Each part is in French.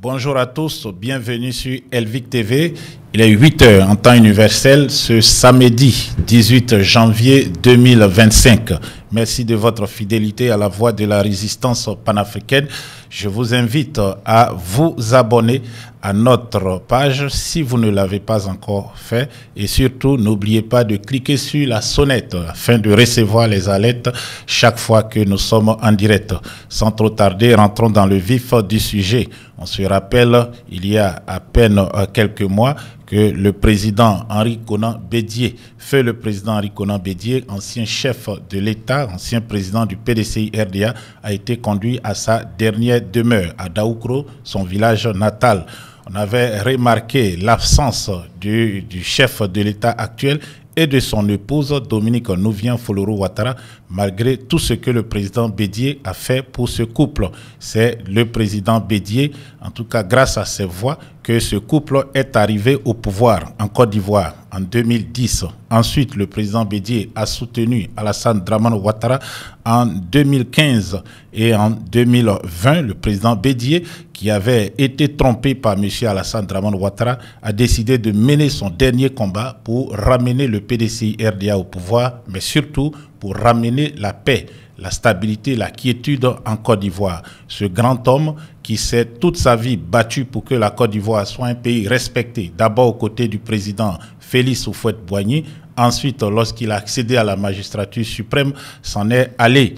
Bonjour à tous, bienvenue sur Elvic TV. Il est 8 h en temps universel ce samedi 18 janvier 2025. Merci de votre fidélité à la voix de la résistance panafricaine. Je vous invite à vous abonner à notre page si vous ne l'avez pas encore fait. Et surtout, n'oubliez pas de cliquer sur la sonnette afin de recevoir les alertes chaque fois que nous sommes en direct. Sans trop tarder, rentrons dans le vif du sujet. On se rappelle, il y a à peine quelques mois, que le président Henri Konan Bédié, feu le président Henri Konan Bédié, ancien chef de l'État, ancien président du PDCI-RDA, a été conduit à sa dernière demeure à Daoukro, son village natal. On avait remarqué l'absence du chef de l'État actuel et de son épouse Dominique Nouvian Foloro Ouattara, malgré tout ce que le président Bédié a fait pour ce couple. C'est le président Bédié, en tout cas grâce à ses voix, que ce couple est arrivé au pouvoir en Côte d'Ivoire en 2010. Ensuite, le président Bédié a soutenu Alassane Dramane Ouattara en 2015 et en 2020, le président Bédié, qui avait été trompé par M. Alassane Dramane Ouattara, a décidé de mener son dernier combat pour ramener le PDCI-RDA au pouvoir, mais surtout pour ramener la paix, la stabilité, la quiétude en Côte d'Ivoire. Ce grand homme qui s'est toute sa vie battu pour que la Côte d'Ivoire soit un pays respecté, d'abord aux côtés du président Félix Houphouët-Boigny. Ensuite, lorsqu'il a accédé à la magistrature suprême, s'en est allé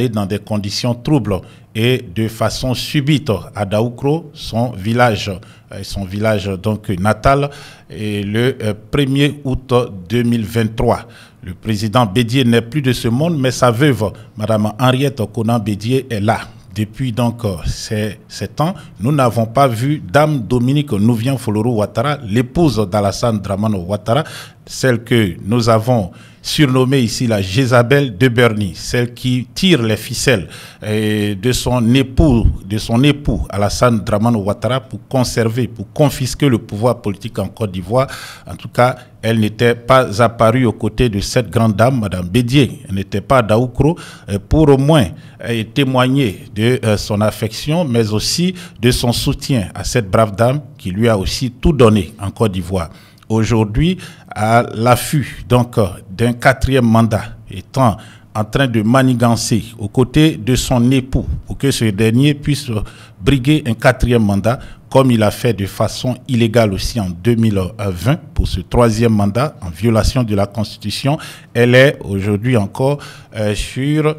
dans des conditions troubles et de façon subite à Daoukro, son village donc natal, et le 1er août 2023. Le président Bédié n'est plus de ce monde, mais sa veuve, Mme Henriette Konan Bédié, est là. Depuis donc ces temps, nous n'avons pas vu Dame Dominique Nouvian Foloro Ouattara, l'épouse d'Alassane Dramane Ouattara, celle que nous avons surnommée ici la Jézabel de Berny, celle qui tire les ficelles de son époux Alassane Dramane Ouattara pour conserver, pour confisquer le pouvoir politique en Côte d'Ivoire. En tout cas, elle n'était pas apparue aux côtés de cette grande dame, Mme Bédié. Elle n'était pas à Daoukro pour au moins témoigner de son affection, mais aussi de son soutien à cette brave dame qui lui a aussi tout donné en Côte d'Ivoire. Aujourd'hui, à l'affût donc d'un 4e mandat, étant en train de manigancer aux côtés de son époux pour que ce dernier puisse briguer un 4e mandat, comme il a fait de façon illégale aussi en 2020 pour ce 3e mandat en violation de la Constitution. Elle est aujourd'hui encore sur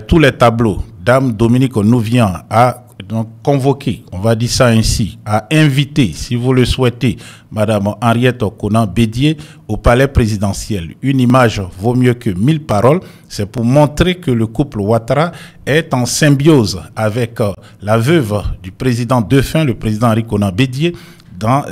tous les tableaux. Dame Dominique Nouvian a donc convoqué, on va dire ça ainsi, a invité, si vous le souhaitez, Mme Henriette Konan Bédié au palais présidentiel. Une image vaut mieux que 1000 paroles. C'est pour montrer que le couple Ouattara est en symbiose avec la veuve du président défunt, le président Henri Konan Bédié, dans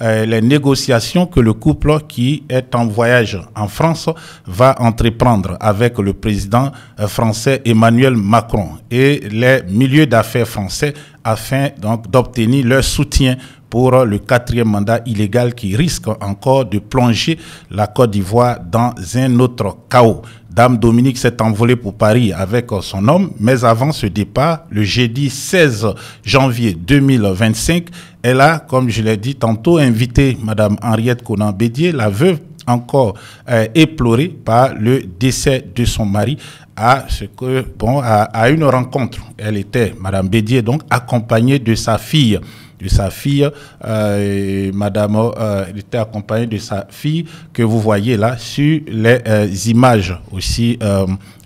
les négociations que le couple qui est en voyage en France va entreprendre avec le président français Emmanuel Macron et les milieux d'affaires français afin donc d'obtenir leur soutien pour le 4e mandat illégal qui risque encore de plonger la Côte d'Ivoire dans un autre chaos. Dame Dominique s'est envolée pour Paris avec son homme, mais avant ce départ, le jeudi 16 janvier 2025, elle a, comme je l'ai dit tantôt, invité Mme Henriette Konan Bédié, la veuve encore éplorée par le décès de son mari, à une rencontre. Elle était, Mme Bédié, donc accompagnée de sa fille. Elle était accompagnée de sa fille que vous voyez là sur les images aussi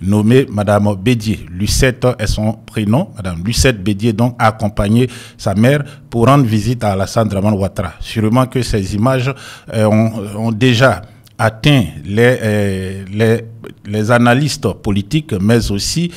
nommée Madame Bédié. Lucette est son prénom. Madame Lucette Bédié donc a accompagné sa mère pour rendre visite à Alassane Dramane Ouattara. Sûrement que ces images ont déjà atteint les analystes politiques, mais aussi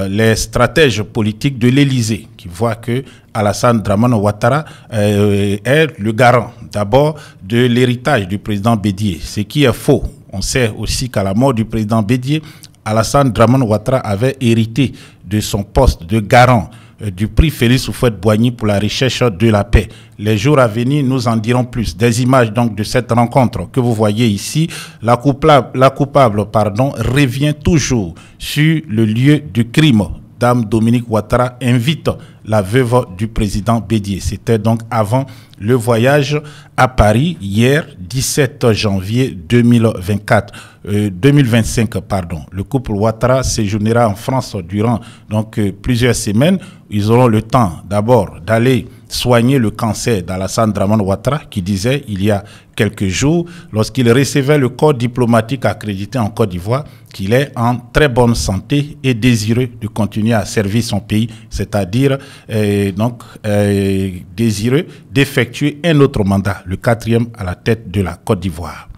les stratèges politiques de l'Élysée, qui voient que Alassane Dramane Ouattara est le garant d'abord de l'héritage du président Bédié, ce qui est faux. On sait aussi qu'à la mort du président Bédié, Alassane Dramane Ouattara avait hérité de son poste de garant du prix Félix Houphouët-Boigny pour la recherche de la paix. Les jours à venir nous en diront plus. Des images donc de cette rencontre que vous voyez ici. La coupable revient toujours sur le lieu du crime. Dame Dominique Ouattara invite la veuve du président Bédié. C'était donc avant le voyage à Paris, hier, 17 janvier 2025. Le couple Ouattara séjournera en France durant plusieurs semaines. Ils auront le temps d'abord d'aller soigner le cancer d'Alassane Dramane Ouattara, qui disait il y a quelques jours, lorsqu'il recevait le corps diplomatique accrédité en Côte d'Ivoire, qu'il est en très bonne santé et désireux de continuer à servir son pays, c'est-à-dire désireux d'effectuer un autre mandat, le 4e à la tête de la Côte d'Ivoire.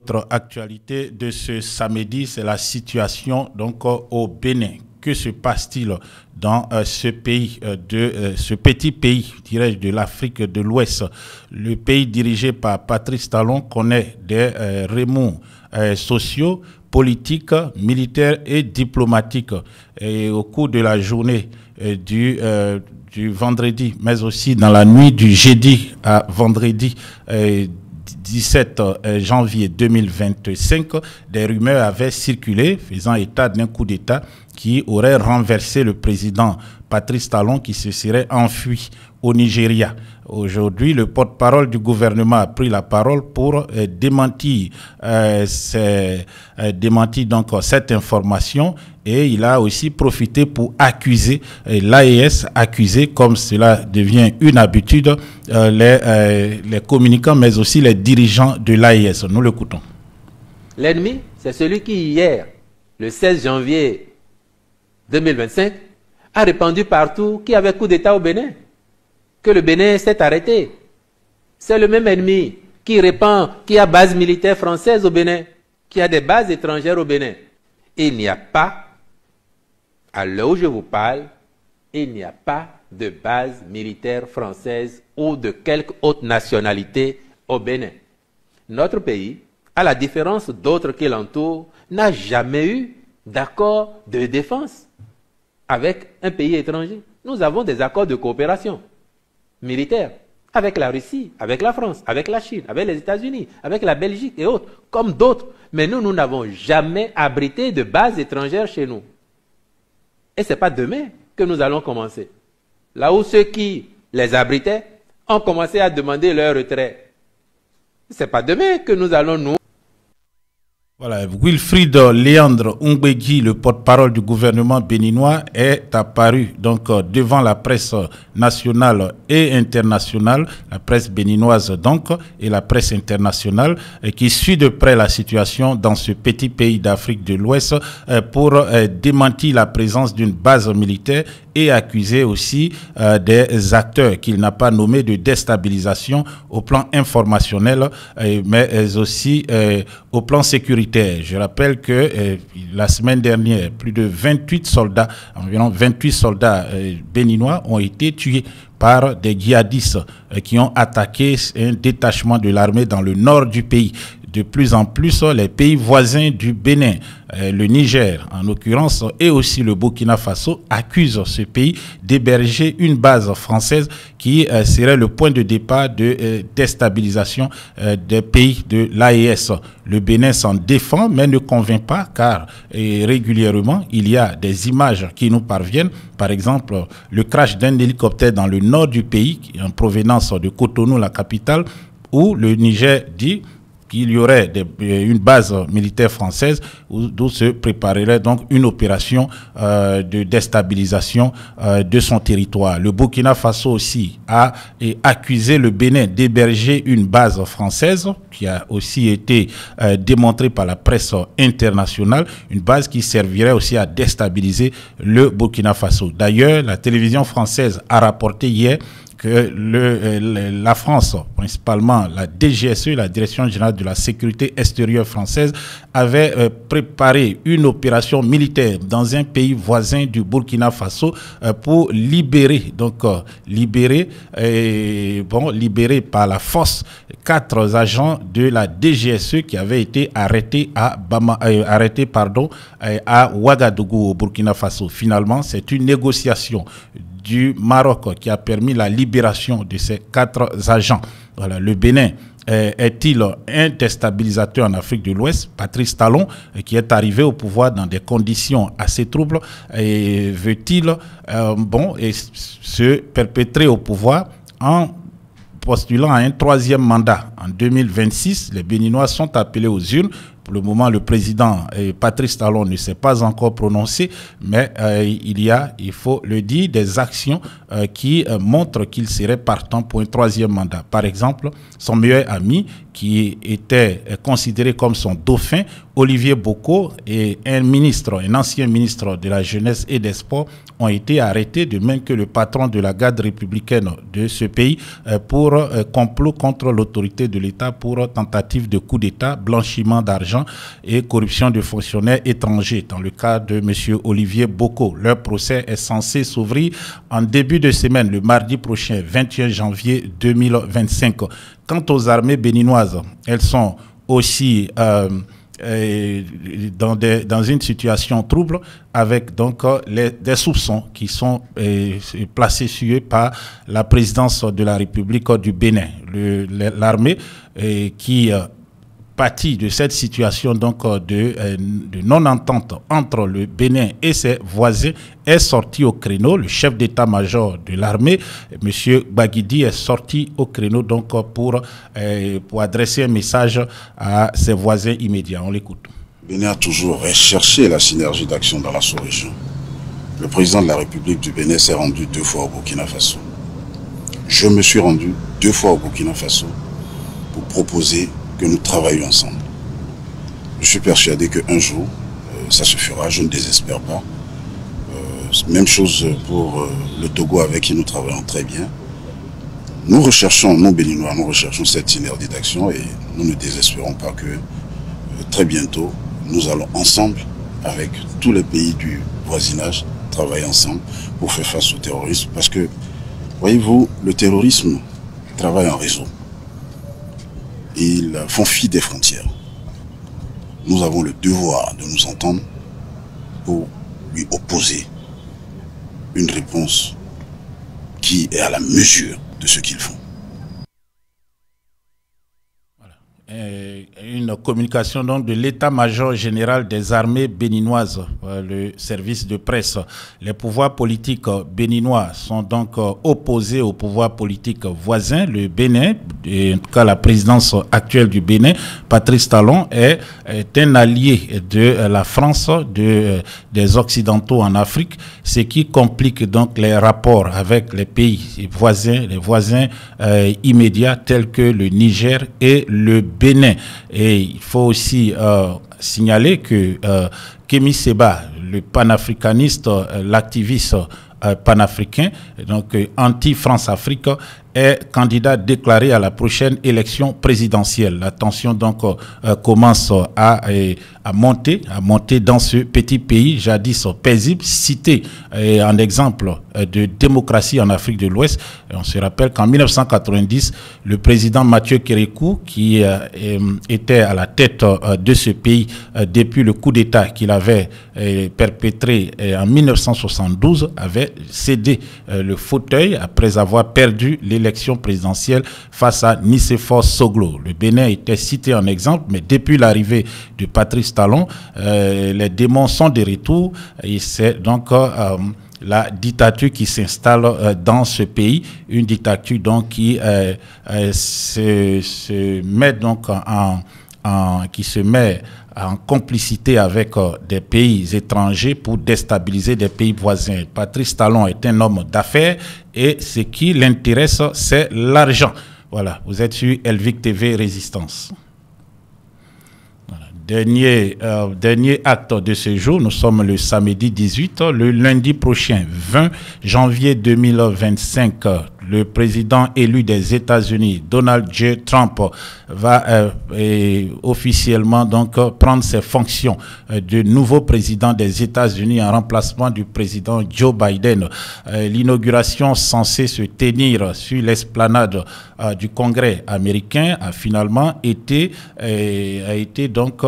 Autre actualité de ce samedi, c'est la situation au Bénin. Que se passe-t-il dans ce pays, ce petit pays, dirais-je, de l'Afrique de l'Ouest? Le pays dirigé par Patrice Talon connaît des remous sociaux, politiques, militaires et diplomatiques. Et au cours de la journée du vendredi, mais aussi dans la nuit du jeudi à vendredi 17 janvier 2025, des rumeurs avaient circulé faisant état d'un coup d'État qui aurait renversé le président Patrice Talon, qui se serait enfui au Nigeria. Aujourd'hui, le porte-parole du gouvernement a pris la parole pour démentir cette information, et il a aussi profité pour accuser l'AES, accuser, comme cela devient une habitude, les communicants, mais aussi les dirigeants de l'AES. Nous l'écoutons. L'ennemi, c'est celui qui, hier, le 16 janvier 2025, a répandu partout qu'il y avait coup d'État au Bénin, que le Bénin s'est arrêté. C'est le même ennemi qui répand qu'il y a base militaire française au Bénin, qu'il y a des bases étrangères au Bénin. Et il n'y a pas, à l'heure où je vous parle, il n'y a pas de base militaire française ou de quelque autre nationalité au Bénin. Notre pays, à la différence d'autres qui l'entourent, n'a jamais eu d'accord de défense avec un pays étranger. Nous avons des accords de coopération militaire avec la Russie, avec la France, avec la Chine, avec les États-Unis, avec la Belgique et autres, comme d'autres. Mais nous n'avons jamais abrité de bases étrangères chez nous. Et ce n'est pas demain que nous allons commencer. Là où ceux qui les abritaient ont commencé à demander leur retrait. Ce n'est pas demain que nous allons nous... Voilà, Wilfried Léandre Ungwegi, le porte-parole du gouvernement béninois, est apparu devant la presse nationale et internationale, la presse béninoise et la presse internationale, qui suit de près la situation dans ce petit pays d'Afrique de l'Ouest pour démentir la présence d'une base militaire et accuser aussi des acteurs qu'il n'a pas nommés de déstabilisation au plan informationnel, mais aussi au plan sécuritaire. Je rappelle que la semaine dernière, plus de 28 soldats, environ 28 soldats béninois ont été tués par des djihadistes qui ont attaqué un détachement de l'armée dans le nord du pays. De plus en plus, les pays voisins du Bénin, le Niger en l'occurrence, et aussi le Burkina Faso, accusent ce pays d'héberger une base française qui serait le point de départ de déstabilisation des pays de l'AES. Le Bénin s'en défend, mais ne convainc pas, car régulièrement, il y a des images qui nous parviennent. Par exemple, le crash d'un hélicoptère dans le nord du pays, en provenance de Cotonou, la capitale, où le Niger dit qu'il y aurait une base militaire française d'où se préparerait donc une opération de déstabilisation de son territoire. Le Burkina Faso aussi a accusé le Bénin d'héberger une base française qui a aussi été démontrée par la presse internationale, une base qui servirait aussi à déstabiliser le Burkina Faso. D'ailleurs, la télévision française a rapporté hier que la France, principalement la DGSE, la Direction générale de la sécurité extérieure française, avait préparé une opération militaire dans un pays voisin du Burkina Faso pour libérer par la force 4 agents de la DGSE qui avaient été arrêtés à Ouagadougou au Burkina Faso. Finalement, c'est une négociation du Maroc qui a permis la libération de ces 4 agents. Voilà, le Bénin est-il un déstabilisateur en Afrique de l'Ouest? Patrice Talon, qui est arrivé au pouvoir dans des conditions assez troubles, veut-il se perpétrer au pouvoir en postulant à un troisième mandat? En 2026, les Béninois sont appelés aux urnes. Pour le moment, le président Patrice Talon ne s'est pas encore prononcé, mais il faut le dire, des actions qui montrent qu'il serait partant pour un troisième mandat. Par exemple, son meilleur ami, qui était considéré comme son dauphin, Olivier Boko, et un ancien ministre de la Jeunesse et des Sports, ont été arrêtés, de même que le patron de la garde républicaine de ce pays, pour complot contre l'autorité de l'État, pour tentative de coup d'État, blanchiment d'argent et corruption de fonctionnaires étrangers. Dans le cas de M. Olivier Boko, leur procès est censé s'ouvrir en début de semaine, le mardi prochain, 21 janvier 2025. Quant aux armées béninoises, elles sont aussi dans une situation trouble, avec donc des soupçons qui sont placés sur eux par la présidence de la République du Bénin. L'armée qui pâtit de cette situation donc de non-entente entre le Bénin et ses voisins est sorti au créneau. Le chef d'état-major de l'armée, M. Baguidi, est sorti au créneau donc pour adresser un message à ses voisins immédiats. On l'écoute. Le Bénin a toujours recherché la synergie d'action dans la sous-région. Le président de la République du Bénin s'est rendu 2 fois au Burkina Faso. Je me suis rendu 2 fois au Burkina Faso pour proposer que nous travaillions ensemble. Je suis persuadé qu'un jour, ça se fera, je ne désespère pas. Même chose pour le Togo, avec qui nous travaillons très bien. Nous recherchons, nous Béninois, nous recherchons cette synergie d'action et nous ne désespérons pas que très bientôt, nous allons ensemble, avec tous les pays du voisinage, travailler ensemble pour faire face au terrorisme. Parce que, voyez-vous, le terrorisme travaille en réseau. Ils font fi des frontières. Nous avons le devoir de nous entendre pour lui opposer une réponse qui est à la mesure de ce qu'ils font. Une communication donc de l'état-major général des armées béninoises, le service de presse. Les pouvoirs politiques béninois sont donc opposés aux pouvoirs politiques voisins. Le Bénin, en tout cas la présidence actuelle du Bénin, Patrice Talon, est un allié de la France, des Occidentaux en Afrique, ce qui complique donc les rapports avec les pays voisins, les voisins immédiats tels que le Niger et le Bénin. Et il faut aussi signaler que Kémy Séba, le panafricaniste, l'activiste panafricain, donc anti-France-Afrique, est candidat déclaré à la prochaine élection présidentielle. La tension donc commence à monter dans ce petit pays jadis paisible, cité en exemple de démocratie en Afrique de l'Ouest. On se rappelle qu'en 1990, le président Mathieu Kérékou, qui était à la tête de ce pays depuis le coup d'État qu'il avait perpétré en 1972, avait cédé le fauteuil après avoir perdu l'élection présidentielle face à Nicéphore Soglo. Le Bénin était cité en exemple, mais depuis l'arrivée de Patrice Talon, les démons sont de retour et c'est donc la dictature qui s'installe dans ce pays, une dictature donc qui se met donc en complicité avec des pays étrangers pour déstabiliser des pays voisins. Patrice Talon est un homme d'affaires et ce qui l'intéresse, c'est l'argent. Voilà, vous êtes sur Elvic TV Résistance. Voilà. Dernier acte de ce jour, nous sommes le samedi 18, le lundi prochain, 20 janvier 2025, le président élu des États-Unis, Donald J. Trump, va officiellement donc prendre ses fonctions de nouveau président des États-Unis en remplacement du président Joe Biden. L'inauguration censée se tenir sur l'esplanade du Congrès américain a finalement été donc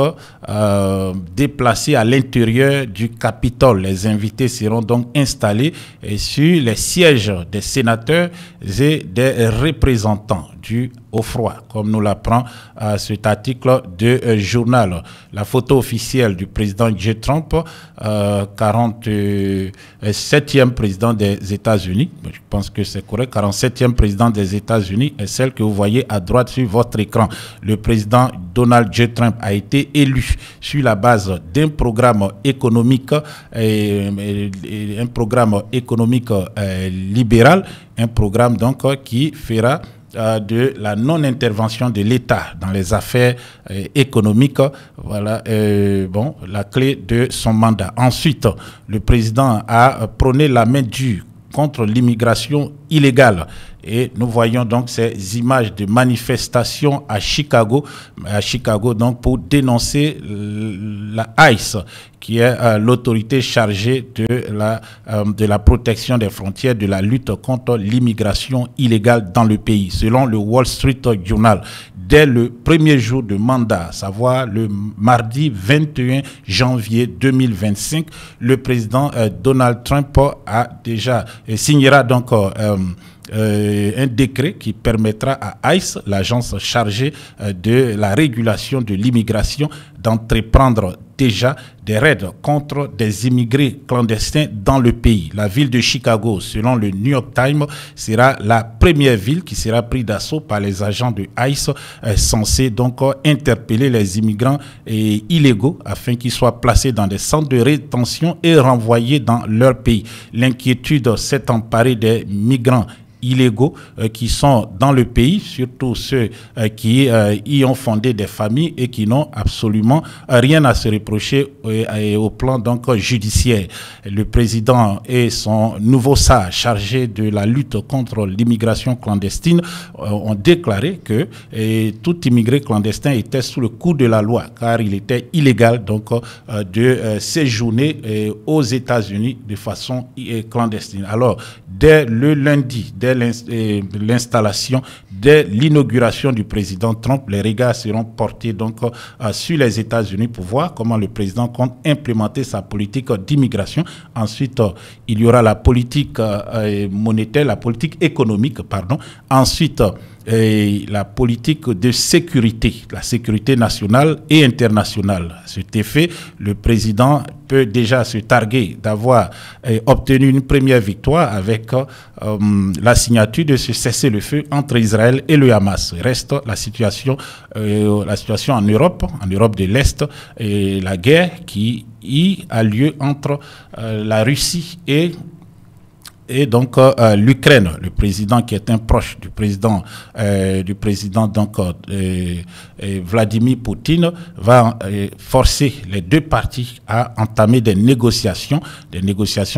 déplacée à l'intérieur du Capitole. Les invités seront donc installés sur les sièges des sénateurs et des représentants. due au froid, comme nous l'apprend cet article de journal. La photo officielle du président J. Trump, 47e président des États-Unis, je pense que c'est correct, 47e président des États-Unis, est celle que vous voyez à droite sur votre écran. Le président Donald J. Trump a été élu sur la base d'un programme économique, libéral, un programme donc qui fera de la non-intervention de l'État dans les affaires économiques, voilà, la clé de son mandat. Ensuite, le président a prôné la main dure contre l'immigration illégale. Et nous voyons donc ces images de manifestations à Chicago donc pour dénoncer la ICE, qui est l'autorité chargée de la protection des frontières, de la lutte contre l'immigration illégale dans le pays. Selon le Wall Street Journal, dès le premier jour de mandat, à savoir le mardi 21 janvier 2025, le président Donald Trump signera donc un décret qui permettra à ICE, l'agence chargée de la régulation de l'immigration, d'entreprendre déjà des raids contre des immigrés clandestins dans le pays. La ville de Chicago, selon le New York Times, sera la première ville qui sera prise d'assaut par les agents de ICE censés donc interpeller les immigrants illégaux afin qu'ils soient placés dans des centres de rétention et renvoyés dans leur pays. L'inquiétude s'est emparée des migrants illégaux qui sont dans le pays, surtout ceux qui y ont fondé des familles et qui n'ont absolument rien à se reprocher au plan donc judiciaire. Le président et son nouveau sage chargé de la lutte contre l'immigration clandestine ont déclaré que tout immigré clandestin était sous le coup de la loi, car il était illégal donc de séjourner aux États-Unis de façon clandestine. Alors, dès le lundi, dès l'installation, dès l'inauguration du président Trump, les regards seront portés donc sur les États-Unis pour voir comment le président compte implémenter sa politique d'immigration. Ensuite, il y aura la politique monétaire, la politique économique, pardon. Ensuite, la politique de sécurité, la sécurité nationale et internationale. À cet effet, le président peut déjà se targuer d'avoir obtenu une première victoire avec la signature de ce cessez-le-feu entre Israël et le Hamas. Reste la situation en Europe de l'Est, et la guerre qui y a lieu entre la Russie et donc l'Ukraine. Le président qui est un proche du président donc Vladimir Poutine va forcer les deux parties à entamer des négociations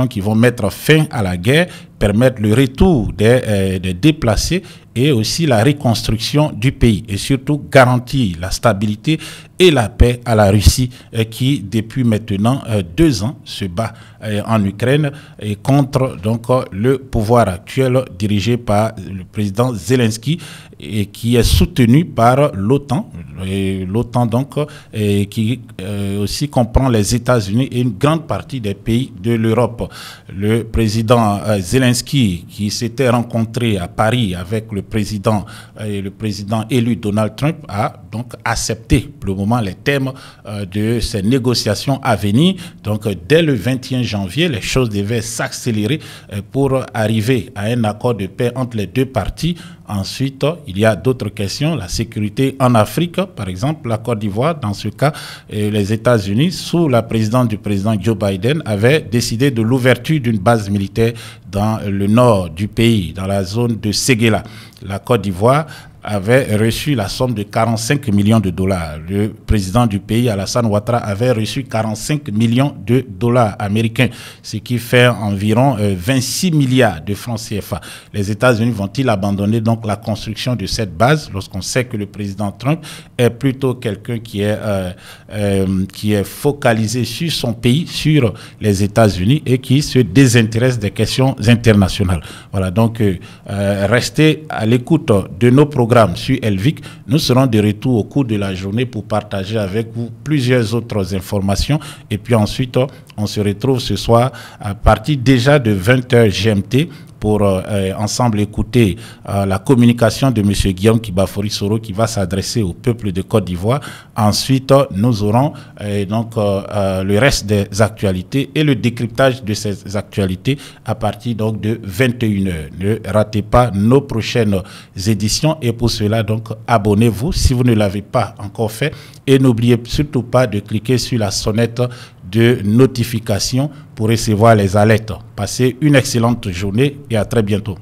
qui vont mettre fin à la guerre, permettre le retour des déplacés et aussi la reconstruction du pays, et surtout garantir la stabilité et la paix à la Russie qui depuis maintenant 2 ans se bat en Ukraine et contre donc le pouvoir actuel dirigé par le président Zelensky et qui est soutenu par l'OTAN. L'OTAN donc qui aussi comprend les États-Unis et une grande partie des pays de l'Europe. Le président Zelensky, qui s'était rencontré à Paris avec le président élu Donald Trump, a donc accepté pour le moment les thèmes de ces négociations à venir. Donc dès le 21 janvier, les choses devaient s'accélérer pour arriver à un accord de paix entre les deux parties. Ensuite, il y a d'autres questions, la sécurité en Afrique, par exemple, la Côte d'Ivoire. Dans ce cas, les États-Unis, sous la présidence du président Joe Biden, avaient décidé de l'ouverture d'une base militaire dans le nord du pays, dans la zone de Séguéla. La Côte d'Ivoire avait reçu la somme de 45 millions de dollars. Le président du pays, Alassane Ouattara, avait reçu 45 millions de dollars américains, ce qui fait environ 26 milliards de francs CFA. Les États-Unis vont-ils abandonner donc la construction de cette base lorsqu'on sait que le président Trump est plutôt quelqu'un qui est focalisé sur son pays, sur les États-Unis, et qui se désintéresse des questions internationales. Voilà, donc restez à l'écoute de nos programmes sur Elvic. Nous serons de retour au cours de la journée pour partager avec vous plusieurs autres informations, et puis ensuite on se retrouve ce soir à partir déjà de 20h GMT pour ensemble écouter la communication de M. Guillaume Kibafori Soro qui va s'adresser au peuple de Côte d'Ivoire. Ensuite, nous aurons donc le reste des actualités et le décryptage de ces actualités à partir donc de 21h. Ne ratez pas nos prochaines éditions et pour cela donc abonnez-vous si vous ne l'avez pas encore fait et n'oubliez surtout pas de cliquer sur la sonnette de notification pour recevoir les alertes. Passez une excellente journée et à très bientôt.